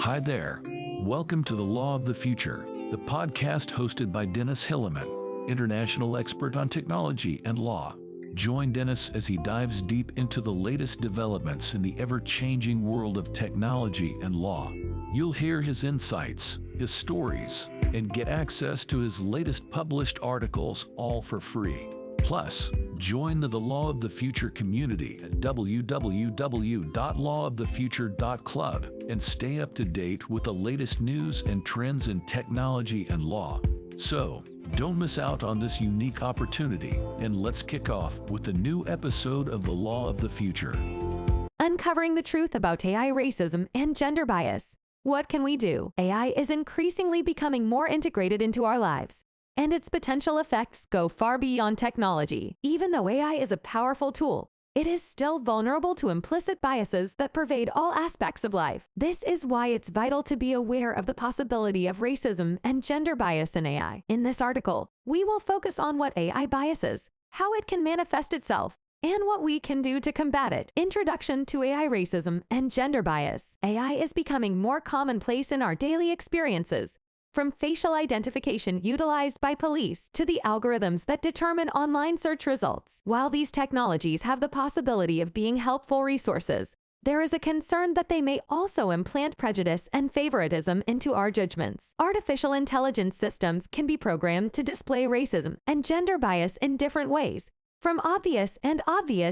Hi there. Welcome to The Law of the Future, the podcast hosted by Dennis Hilleman, international expert on technology and law. Join Dennis as he dives deep into the latest developments in the ever-changing world of technology and law. You'll hear his insights, his stories, and get access to his latest published articles, all for free. Plus, join the Law of the Future community at www.lawofthefuture.club and stay up to date with the latest news and trends in technology and law. So, don't miss out on this unique opportunity, and let's kick off with the new episode of The Law of the Future. Uncovering the truth about AI racism and gender bias. What can we do? AI is increasingly becoming more integrated into our lives, and its potential effects go far beyond technology. Even though AI is a powerful tool, it is still vulnerable to implicit biases that pervade all aspects of life. This is why it's vital to be aware of the possibility of racism and gender bias in AI. In this article, we will focus on what AI bias is, how it can manifest itself, and what we can do to combat it. Introduction to AI racism and gender bias. AI is becoming more commonplace in our daily experiences, from facial identification utilized by police to the algorithms that determine online search results. While these technologies have the possibility of being helpful resources, there is a concern that they may also implant prejudice and favoritism into our judgments. Artificial intelligence systems can be programmed to display racism and gender bias in different ways, from obvious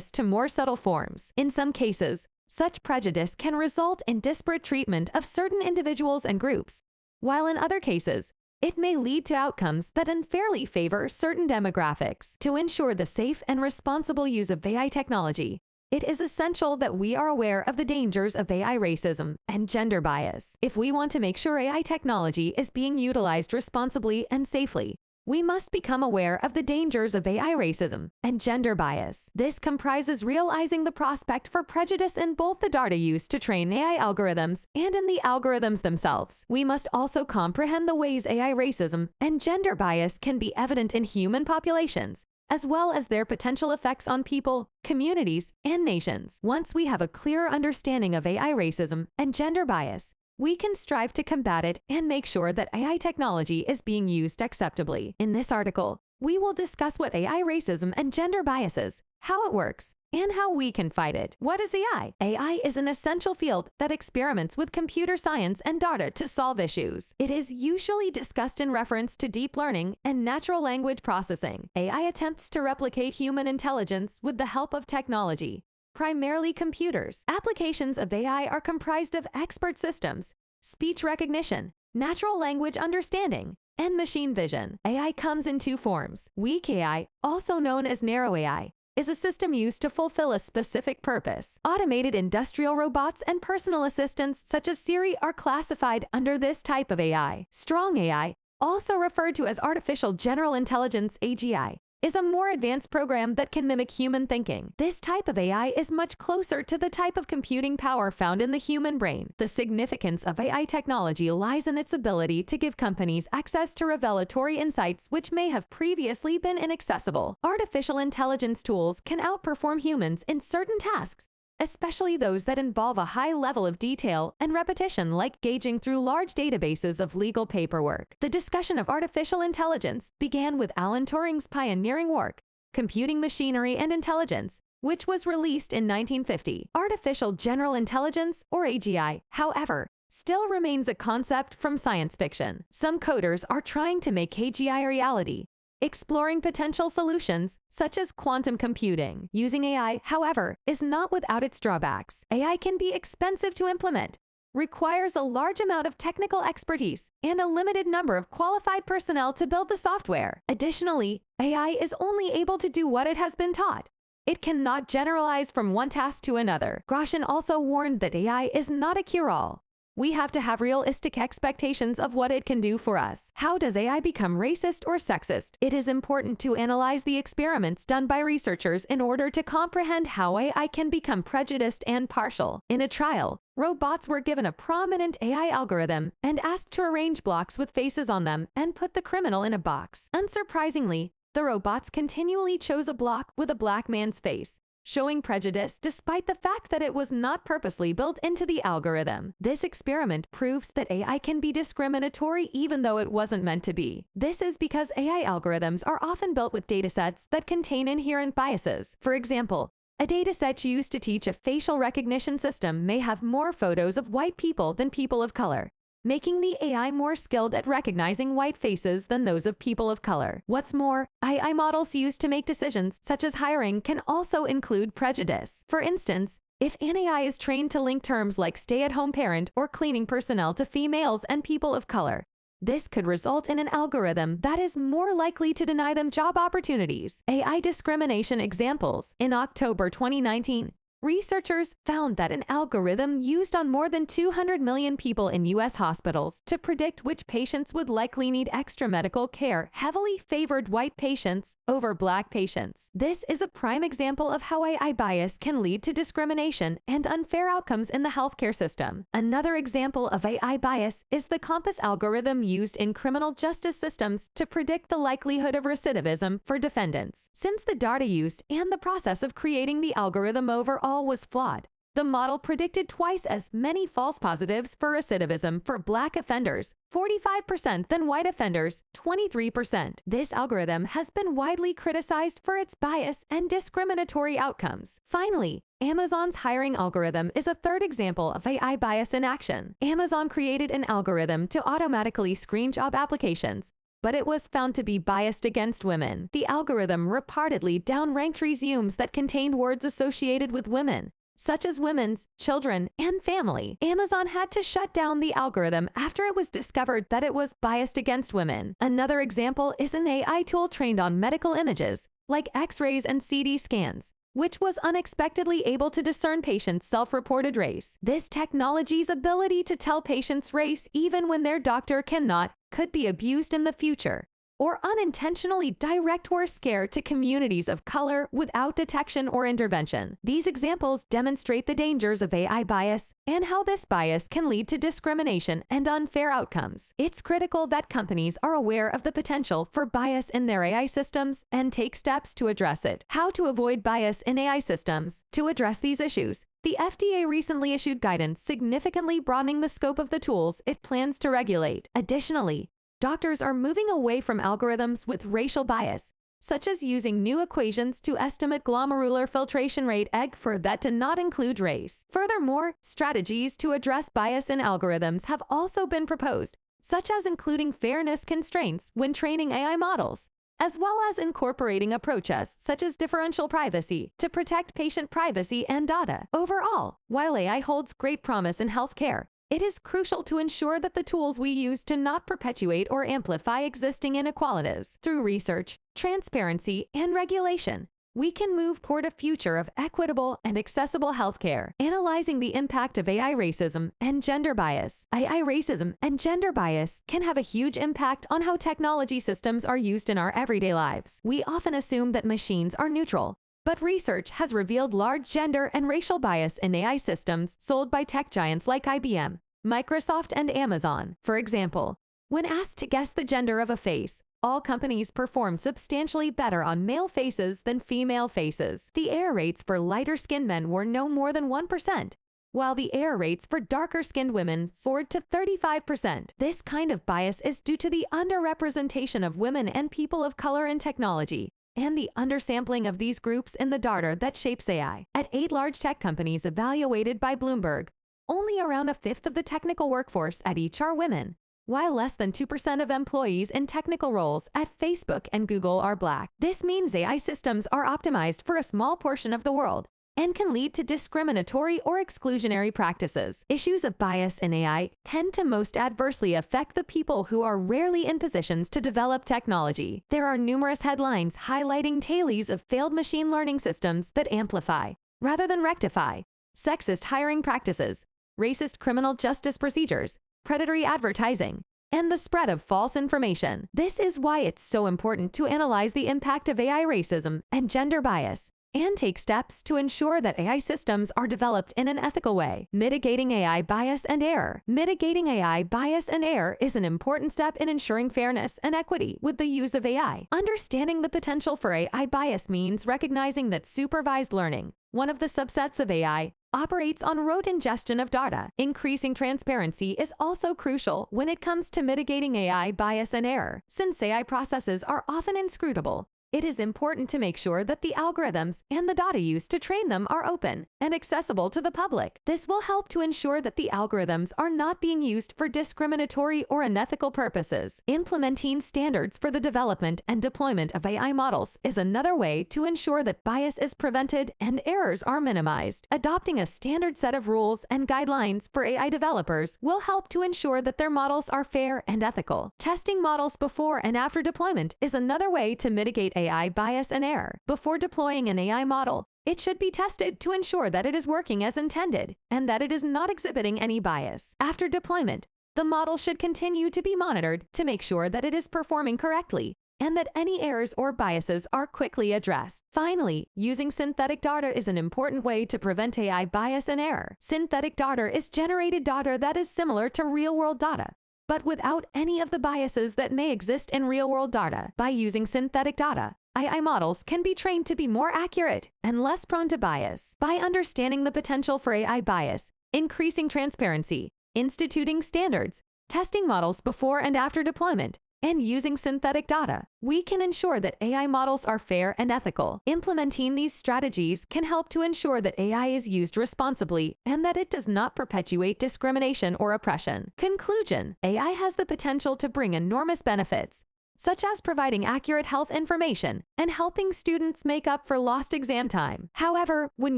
to more subtle forms. In some cases, such prejudice can result in disparate treatment of certain individuals and groups, while in other cases, it may lead to outcomes that unfairly favor certain demographics. To ensure the safe and responsible use of AI technology, it is essential that we are aware of the dangers of AI racism and gender bias. If we want to make sure AI technology is being utilized responsibly and safely, we must become aware of the dangers of AI racism and gender bias. This comprises realizing the prospect for prejudice in both the data used to train AI algorithms and in the algorithms themselves. We must also comprehend the ways AI racism and gender bias can be evident in human populations, as well as their potential effects on people, communities, and nations. Once we have a clearer understanding of AI racism and gender bias, we can strive to combat it and make sure that AI technology is being used acceptably. In this article, we will discuss what AI racism and gender bias is, how it works, and how we can fight it. What is AI? AI is an essential field that experiments with computer science and data to solve issues. It is usually discussed in reference to deep learning and natural language processing. AI attempts to replicate human intelligence with the help of technology, primarily computers. Applications of AI are comprised of expert systems, speech recognition, natural language understanding, and machine vision. AI comes in two forms. Weak AI, also known as narrow AI, is a system used to fulfill a specific purpose. Automated industrial robots and personal assistants such as Siri are classified under this type of AI. Strong AI, also referred to as artificial general intelligence (AGI, is a more advanced program that can mimic human thinking. This type of AI is much closer to the type of computing power found in the human brain. The significance of AI technology lies in its ability to give companies access to revelatory insights which may have previously been inaccessible. Artificial intelligence tools can outperform humans in certain tasks, especially those that involve a high level of detail and repetition, like gauging through large databases of legal paperwork. The discussion of artificial intelligence began with Alan Turing's pioneering work, Computing Machinery and Intelligence, which was released in 1950. Artificial General Intelligence, or AGI, however, still remains a concept from science fiction. Some coders are trying to make AGI a reality, exploring potential solutions such as quantum computing. Using AI, however, is not without its drawbacks. AI can be expensive to implement, requires a large amount of technical expertise, and a limited number of qualified personnel to build the software. Additionally, AI is only able to do what it has been taught. It cannot generalize from one task to another. Grosjean also warned that AI is not a cure-all. We have to have realistic expectations of what it can do for us. How does AI become racist or sexist? It is important to analyze the experiments done by researchers in order to comprehend how AI can become prejudiced and partial. In a trial, robots were given a prominent AI algorithm and asked to arrange blocks with faces on them and put the criminal in a box. Unsurprisingly, the robots continually chose a block with a black man's face, showing prejudice despite the fact that it was not purposely built into the algorithm. This experiment proves that AI can be discriminatory even though it wasn't meant to be. This is because AI algorithms are often built with datasets that contain inherent biases. For example, a dataset used to teach a facial recognition system may have more photos of white people than people of color, making the AI more skilled at recognizing white faces than those of people of color. What's more, AI models used to make decisions, such as hiring, can also include prejudice. For instance, if an AI is trained to link terms like stay-at-home parent or cleaning personnel to females and people of color, this could result in an algorithm that is more likely to deny them job opportunities. AI discrimination examples. In October 2019, researchers found that an algorithm used on more than 200 million people in U.S. hospitals to predict which patients would likely need extra medical care heavily favored white patients over black patients. This is a prime example of how AI bias can lead to discrimination and unfair outcomes in the healthcare system. Another example of AI bias is the COMPAS algorithm used in criminal justice systems to predict the likelihood of recidivism for defendants. Since the data used and the process of creating the algorithm overall was flawed, the model predicted twice as many false positives for recidivism for black offenders, 45%, than white offenders, 23%. This algorithm has been widely criticized for its bias and discriminatory outcomes. Finally, Amazon's hiring algorithm is a third example of AI bias in action. Amazon created an algorithm to automatically screen job applications, but it was found to be biased against women. The algorithm reportedly downranked resumes that contained words associated with women, such as women's, children, and family. Amazon had to shut down the algorithm after it was discovered that it was biased against women. Another example is an AI tool trained on medical images, like X-rays and CT scans, which was unexpectedly able to discern patients' self-reported race. This technology's ability to tell patients' race even when their doctor cannot could be abused in the future, or unintentionally direct war scare to communities of color without detection or intervention. These examples demonstrate the dangers of AI bias and how this bias can lead to discrimination and unfair outcomes. It's critical that companies are aware of the potential for bias in their AI systems and take steps to address it. How to avoid bias in AI systems? To address these issues, the FDA recently issued guidance significantly broadening the scope of the tools it plans to regulate. Additionally, doctors are moving away from algorithms with racial bias, such as using new equations to estimate glomerular filtration rate (EGFR) that do not include race. Furthermore, strategies to address bias in algorithms have also been proposed, such as including fairness constraints when training AI models, as well as incorporating approaches such as differential privacy to protect patient privacy and data. Overall, while AI holds great promise in healthcare, it is crucial to ensure that the tools we use do not perpetuate or amplify existing inequalities. Through research, transparency, and regulation, we can move toward a future of equitable and accessible healthcare. Analyzing the impact of AI racism and gender bias. AI racism and gender bias can have a huge impact on how technology systems are used in our everyday lives. We often assume that machines are neutral, but research has revealed large gender and racial bias in AI systems sold by tech giants like IBM, Microsoft, and Amazon. For example, when asked to guess the gender of a face, all companies performed substantially better on male faces than female faces. The error rates for lighter-skinned men were no more than 1%, while the error rates for darker-skinned women soared to 35%. This kind of bias is due to the underrepresentation of women and people of color in technology, and the undersampling of these groups in the data that shapes AI. At 8 large tech companies evaluated by Bloomberg, only around a fifth of the technical workforce at each are women, while less than 2% of employees in technical roles at Facebook and Google are Black. This means AI systems are optimized for a small portion of the world and can lead to discriminatory or exclusionary practices. Issues of bias in AI tend to most adversely affect the people who are rarely in positions to develop technology. There are numerous headlines highlighting tales of failed machine learning systems that amplify, rather than rectify, sexist hiring practices, racist criminal justice procedures, predatory advertising, and the spread of false information. This is why it's so important to analyze the impact of AI racism and gender bias and take steps to ensure that AI systems are developed in an ethical way. Mitigating AI bias and error. Mitigating AI bias and error is an important step in ensuring fairness and equity with the use of AI. Understanding the potential for AI bias means recognizing that supervised learning, one of the subsets of AI, operates on rote ingestion of data. Increasing transparency is also crucial when it comes to mitigating AI bias and error. Since AI processes are often inscrutable, it is important to make sure that the algorithms and the data used to train them are open and accessible to the public. This will help to ensure that the algorithms are not being used for discriminatory or unethical purposes. Implementing standards for the development and deployment of AI models is another way to ensure that bias is prevented and errors are minimized. Adopting a standard set of rules and guidelines for AI developers will help to ensure that their models are fair and ethical. Testing models before and after deployment is another way to mitigate AI bias and error. Before deploying an AI model, it should be tested to ensure that it is working as intended and that it is not exhibiting any bias. After deployment, the model should continue to be monitored to make sure that it is performing correctly and that any errors or biases are quickly addressed. Finally, using synthetic data is an important way to prevent AI bias and error. Synthetic data is generated data that is similar to real-world data, but without any of the biases that may exist in real-world data. By using synthetic data, AI models can be trained to be more accurate and less prone to bias. By understanding the potential for AI bias, increasing transparency, instituting standards, testing models before and after deployment, and using synthetic data, we can ensure that AI models are fair and ethical. Implementing these strategies can help to ensure that AI is used responsibly and that it does not perpetuate discrimination or oppression. Conclusion: AI has the potential to bring enormous benefits, such as providing accurate health information and helping students make up for lost exam time. However, when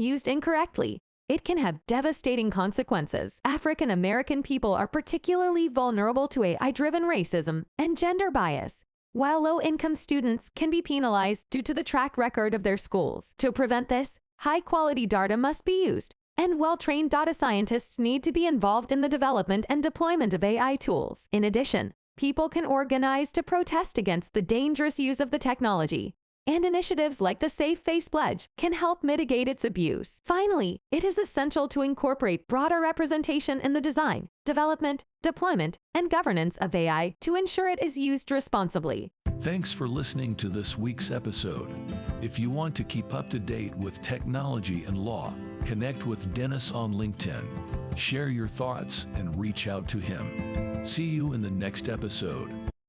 used incorrectly, it can have devastating consequences. African American people are particularly vulnerable to AI-driven racism and gender bias, while low-income students can be penalized due to the track record of their schools. To prevent this, high-quality data must be used, and well-trained data scientists need to be involved in the development and deployment of AI tools. In addition, people can organize to protest against the dangerous use of the technology, and initiatives like the Safe Face Pledge can help mitigate its abuse. Finally, it is essential to incorporate broader representation in the design, development, deployment, and governance of AI to ensure it is used responsibly. Thanks for listening to this week's episode. If you want to keep up to date with technology and law, connect with Dennis on LinkedIn. Share your thoughts and reach out to him. See you in the next episode.